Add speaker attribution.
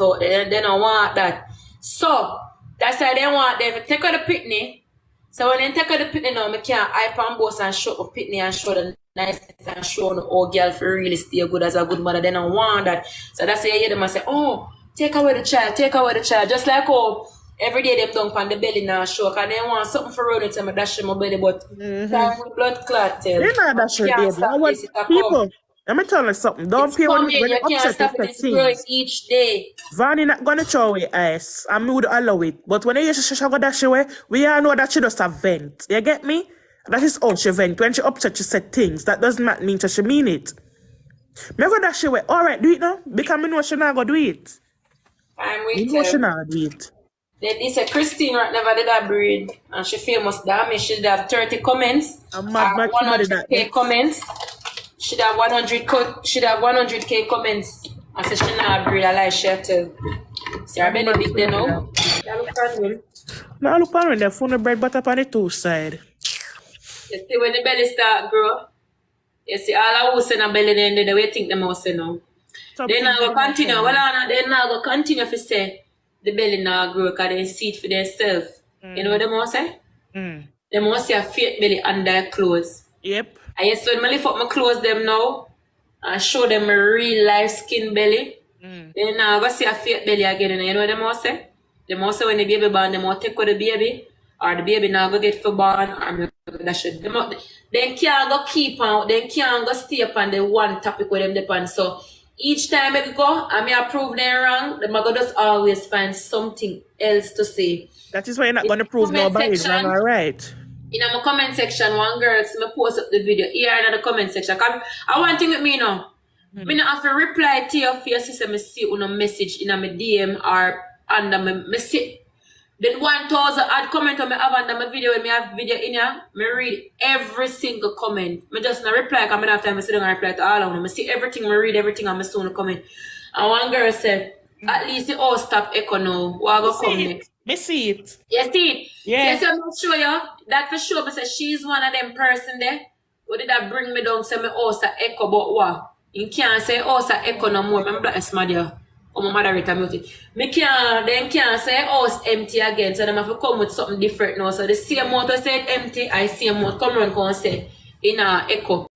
Speaker 1: out there. They don't want that. So that's why they want them to take out the pitney. So when they take out the pitney now, I can't hype and boss and show up pitney and show the niceness and show the old girl for really stay good as a good mother. They don't want that. So that's why you hear them and say, oh, take away the child, take away the child. Just like oh, every day them dump on the belly now show because they want something for running to me dash my belly, but time with blood clot tell.
Speaker 2: They're not that sure, baby. I want people. Let me tell you something. Don't pay when
Speaker 1: you can't stop it. It's growing each day.
Speaker 2: Vanny not gonna throw away ice. I would allow it. But when you use she go dash away, we all know that she does a vent. You get me? That is how she vent. When she upset, she said things. That does not mean that she mean it. Me go dash away. Alright, do it now. Because I know she not go do it.
Speaker 1: I'm with
Speaker 2: you. She not do it.
Speaker 1: They say Christine right never did that breed. And she famous damn. She did have 30 comments. 100k comments. She'd have 100k comments. I said she not breed. I like she tell. See her belly big there now.
Speaker 2: No, look on the phone bread butter on the two side.
Speaker 1: You see when the belly start grow, you see all the house in the belly then the way think them house now. They not go continue. Well, they not go continue to say the belly not grow because they see it for themselves. You know what they must say? They must say a fake belly under their clothes.
Speaker 2: Yep.
Speaker 1: And yes, when I lift up my clothes them now and show them a real life skin belly, then I go see a fake belly again. You know what they must say? They must say when the baby born, they must take with the baby, or the baby now go get for born, or that shit. They can't go keep on, they can't go stay upon the one topic with them depend. So each time I go, I may prove them wrong, the go just always find something else to say.
Speaker 2: That is why you're not going to prove nobody wrong, alright?
Speaker 1: In my comment section, one girl me post up the video here in the comment section. I want thing with me now. Me not have to reply to your face if I see a message in my DM or under my see. Then 1,000 odd comment on me have under my video when me have video in here. Me read every single comment. Me just not reply because I don't have time to sit down and reply to all of them. I see everything, me read everything and I see the comment. And one girl said, at least it all stop echo now. What go come next?
Speaker 2: Me see it.
Speaker 1: You see it?
Speaker 2: Yeah.
Speaker 1: Yes, I'm not sure you. That for sure, but she's one of them person there. What did that bring me down? Say me also echo, but what? You can't say also echo no more. I'm black smart. Oh, my moderator music. Me can't, then can't say house empty again. So them have to come with something different now. So the same motor said empty, I see a motor come around and say in a echo.